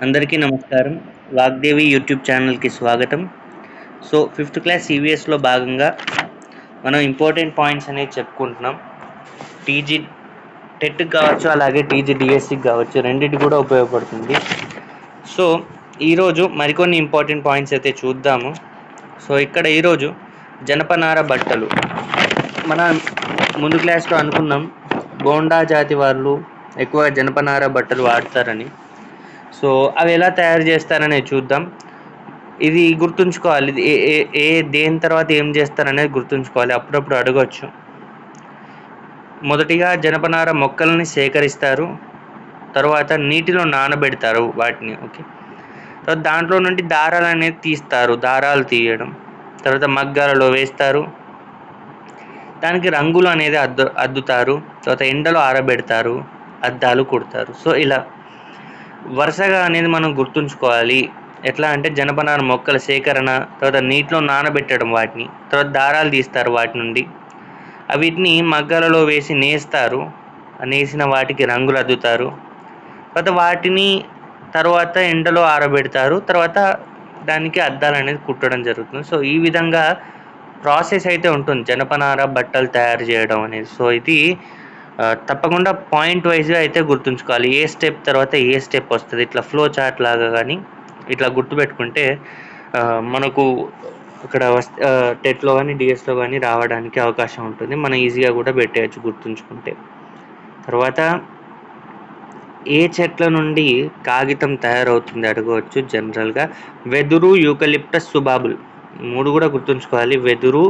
అందరికీ నమస్కారం. వాగ్దేవి యూట్యూబ్ ఛానల్‌కి స్వాగతం. సో, ఫిఫ్త్ క్లాస్ ఈవీఎస్‌లో భాగంగా మనం ఇంపార్టెంట్ పాయింట్స్ అనేవి చెప్పుకుంటున్నాం. టీజీ టెట్‌కి కావచ్చు, అలాగే టీజీ డీఎస్సీకి కావచ్చు, రెండిటికి కూడా ఉపయోగపడుతుంది. సో, ఈరోజు మరికొన్ని ఇంపార్టెంట్ పాయింట్స్ అయితే చూద్దాము. సో, ఇక్కడ ఈరోజు జనపనార బట్టలు. మనం ముందు క్లాస్‌లో అనుకున్నాం గోండా జాతి వాళ్ళు ఎక్కువగా జనపనార బట్టలు వాడతారని. సో అవి ఎలా తయారు చేస్తారనేది చూద్దాం. ఇది గుర్తుంచుకోవాలి. ఇది ఏ ఏ ఏ దేని తర్వాత ఏం చేస్తారనేది గుర్తుంచుకోవాలి. అప్పుడప్పుడు అడగొచ్చు. మొదటిగా జనపనార మొక్కల్ని సేకరిస్తారు. తర్వాత నీటిలో నానబెడతారు వాటిని. ఓకే. తర్వాత దాంట్లో నుండి దారాలు అనేది తీస్తారు. దారాలు తీయడం. తర్వాత మగ్గాలలో వేస్తారు. దానికి రంగులు అనేది అద్దుతారు. తర్వాత ఎండలో ఆరబెడతారు. అద్దాలు కుడతారు. సో ఇలా వరుసగా అనేది మనం గుర్తుంచుకోవాలి. ఎట్లా అంటే జనపనార మొక్కల సేకరణ, తర్వాత నీటిలో నానబెట్టడం వాటిని, తర్వాత దారాలు తీస్తారు వాటి నుండి. వీటిని మగ్గాలలో వేసి నేస్తారు. నేసిన వాటికి రంగులు అద్దుతారు. తర్వాత వాటిని తర్వాత ఎండలో ఆరబెడతారు. తర్వాత దానికి అద్దాలు అనేది కుట్టడం జరుగుతుంది. సో ఈ విధంగా ప్రాసెస్ అయితే ఉంటుంది జనపనార బట్టలు తయారు చేయడం అనేది. సో ఇది తప్పకుండా పాయింట్ వైజ్గా అయితే గుర్తుంచుకోవాలి. ఏ స్టెప్ తర్వాత ఏ స్టెప్ వస్తుంది. ఇట్లా ఫ్లో చార్ట్ లాగా కానీ ఇట్లా గుర్తుపెట్టుకుంటే మనకు అక్కడ టెట్లో కానీ డిఎస్లో కానీ రావడానికి అవకాశం ఉంటుంది. మనం ఈజీగా కూడా పెట్టేయచ్చు గుర్తుంచుకుంటే. తర్వాత ఏ చెట్ల నుండి కాగితం తయారవుతుంది అడగవచ్చు జనరల్గా. వెదురు, యూకలిప్టస్, సుబాబుల్, మూడు కూడా గుర్తుంచుకోవాలి. వెదురు,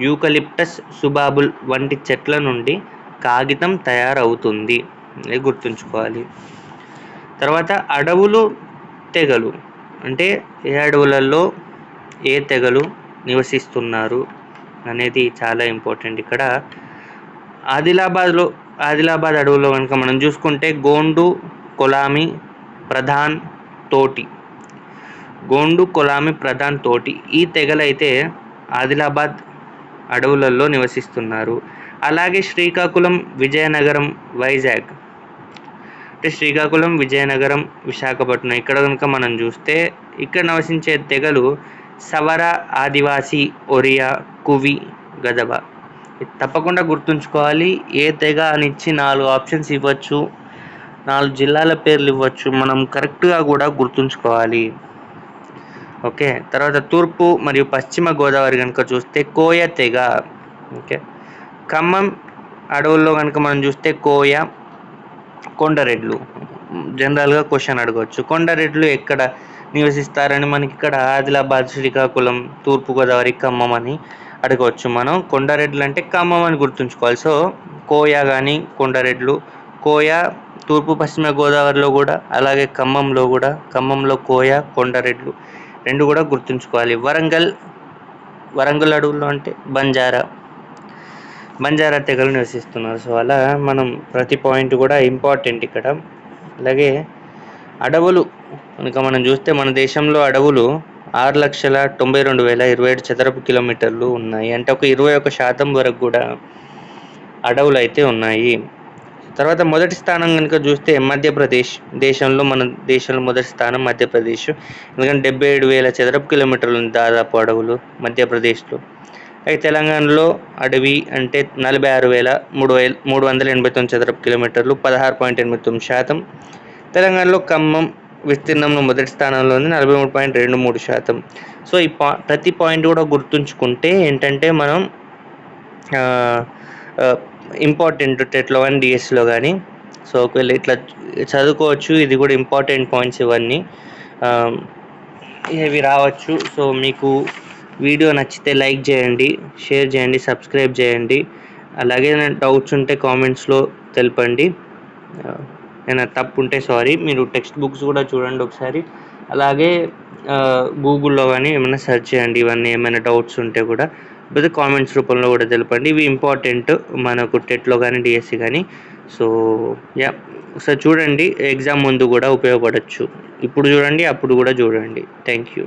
యూకలిప్టస్, సుబాబుల్ వంటి చెట్ల నుండి కాగితం తయారవుతుంది గుర్తుంచుకోవాలి. తర్వాత అడవులు, తెగలు అంటే ఏ అడవులలో ఏ తెగలు నివసిస్తున్నారు అనేది చాలా ఇంపార్టెంట్. ఇక్కడ ఆదిలాబాద్ అడవుల్లో కనుక మనం చూసుకుంటే గోండు, కొలామి, ప్రధాన్, తోటి. గోండు, కొలామి, ప్రధాన్, తోటి ఈ తెగలైతే ఆదిలాబాద్ అడవులలో నివసిస్తున్నారు. అలాగే శ్రీకాకుళం, విజయనగరం, వైజాగ్ అంటే శ్రీకాకుళం, విజయనగరం, విశాఖపట్నం ఇక్కడ కనుక మనం చూస్తే ఇక్కడ నివసించే తెగలు సవర, ఆదివాసి, ఒరియా, కువి, గదబ. తప్పకుండా గుర్తుంచుకోవాలి. ఏ తెగ అని ఇచ్చి 4 ఆప్షన్స్ ఇవ్వచ్చు, 4 జిల్లాల పేర్లు ఇవ్వచ్చు. మనం కరెక్ట్గా కూడా గుర్తుంచుకోవాలి. ఓకే. తర్వాత తూర్పు మరియు పశ్చిమ గోదావరి కనుక చూస్తే కోయ తెగ. ఓకే. ఖమ్మం అడవుల్లో కనుక మనం చూస్తే కోయ, కొండరెడ్లు. జనరల్గా క్వశ్చన్ అడగవచ్చు, కొండరెడ్లు ఎక్కడ నివసిస్తారని. మనకి ఇక్కడ ఆదిలాబాద్, శ్రీకాకుళం, తూర్పుగోదావరి, ఖమ్మం అని అడగవచ్చు. మనం కొండరెడ్లు అంటే ఖమ్మం అని గుర్తుంచుకోవాలి. సో కోయ కానీ కొండరెడ్లు, కోయ తూర్పు పశ్చిమ గోదావరిలో కూడా, అలాగే ఖమ్మంలో కోయ, కొండరెడ్లు రెండు కూడా గుర్తుంచుకోవాలి. వరంగల్ అడవుల్లో అంటే బంజారా తెగలు నివసిస్తున్నారు. సో అలా మనం ప్రతి పాయింట్ కూడా ఇంపార్టెంట్ ఇక్కడ. అలాగే అడవులు కనుక మనం చూస్తే మన దేశంలో అడవులు 6,92,027 చదరపు కిలోమీటర్లు ఉన్నాయి. అంటే ఒక 21% వరకు కూడా అడవులు అయితే ఉన్నాయి. తర్వాత మొదటి స్థానం కనుక చూస్తే మధ్యప్రదేశ్. మన దేశంలో మొదటి స్థానం మధ్యప్రదేశ్. ఎందుకంటే 77,000 చదరపు కిలోమీటర్లు ఉంది దాదాపు అడవులు మధ్యప్రదేశ్లో. అయితే తెలంగాణలో అడవి అంటే 46,389 చదరపు కిలోమీటర్లు, 16.89%. తెలంగాణలో ఖమ్మం విస్తీర్ణంలో మొదటి స్థానంలో ఉంది, 43.23%. సో ఈ ప్రతి పాయింట్ కూడా గుర్తుంచుకుంటే ఏంటంటే మనం ఇంపార్టెంట్ టెట్లో కానీ డిఎస్సిలో కానీ. సో ఒకవేళ ఇట్లా చదువుకోవచ్చు. ఇది కూడా ఇంపార్టెంట్ పాయింట్స్ ఇవన్నీ ఇవి రావచ్చు. సో మీకు వీడియో నచ్చితే లైక్ చేయండి, షేర్ చేయండి, సబ్స్క్రైబ్ చేయండి. అలాగే డౌట్స్ ఉంటే కామెంట్స్లో తెలపండి. ఏమైనా తప్పు ఉంటే సారీ. మీరు టెక్స్ట్ బుక్స్ కూడా చూడండి ఒకసారి. అలాగే గూగుల్లో కానీ ఏమైనా సెర్చ్ చేయండి. ఇవన్నీ ఏమైనా డౌట్స్ ఉంటే కూడా లేకపోతే కామెంట్స్ రూపంలో కూడా తెలపండి. ఇవి ఇంపార్టెంట్ మనకు టెట్లో కానీ డిఎస్సి కానీ. సో ఒకసారి చూడండి, ఎగ్జామ్ ముందు కూడా ఉపయోగపడవచ్చు. ఇప్పుడు చూడండి, అప్పుడు కూడా చూడండి. Thank you.